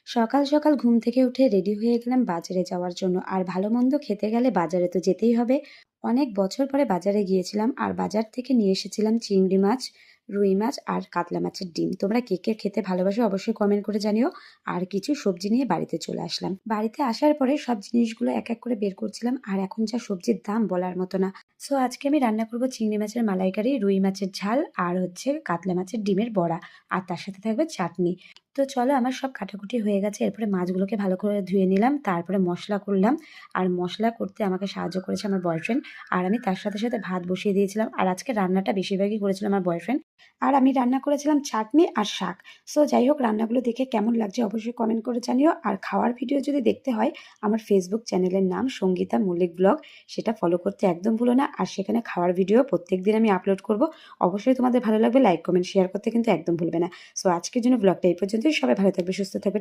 সকাল সকাল ঘুম থেকে উঠে রেডি হয়ে গেলাম বাজারে যাওয়ার জন্য। আর ভালো মন্দ খেতে গেলে বাজারে তো যেতেই হবে। অনেক বছর পরে বাজারে গিয়েছিলাম আর বাজার থেকে নিয়ে এসেছিলাম চিংড়ি মাছ, রুই মাছ আর কাতলা মাছের ডিম। তোমরা কে কে খেতে ভালোবাসো অবশ্যই কমেন্ট করে জানিও। আর কিছু সবজি নিয়ে বাড়িতে চলে আসলাম। বাড়িতে আসার পরে সব জিনিসগুলো এক এক করে বের করছিলাম, আর এখন যা সবজির দাম বলার মতো না। সো আজকে আমি রান্না করব চিংড়ি মাছের মালাইকারি, রুই মাছের ঝাল আর হচ্ছে কাতলা মাছের ডিমের বড়া। আর তার সাথে থাকবে চাটনি। তো চলো, আমার সব কাটাকুটি হয়ে গেছে। এরপরে মাছগুলোকে ভালো করে ধুয়ে নিলাম, তারপরে মশলা করলাম। আর মশলা করতে আমাকে সাহায্য করেছে আমার বয়ফ্রেন্ড। আর আমি তার সাথে সাথে ভাত বসিয়ে দিয়েছিলাম। আর আজকে রান্নাটা বেশিরভাগই করেছিল আমার বয়ফ্রেন্ড। আর আমি রান্না করেছিলাম চাটনি আর শাক। সো যাই হোক, রান্নাগুলো দেখে কেমন লাগছে অবশ্যই কমেন্ট করে জানিও। আর খাওয়ার ভিডিও যদি দেখতে হয়, আমার ফেসবুক চ্যানেলের নাম সঙ্গীতা মল্লিক ব্লগ, সেটা ফলো করতে একদম ভুলো না। আর সেখানে খাওয়ার ভিডিও প্রত্যেকদিন আমি আপলোড করব। অবশ্যই তোমাদের ভালো লাগবে, লাইক কমেন্ট শেয়ার করতে কিন্তু একদম ভুলবে না। সো আজকের জন্য ব্লগটা এই পর্যন্তই। সবাই ভালো থাকবে, সুস্থ থাকবে।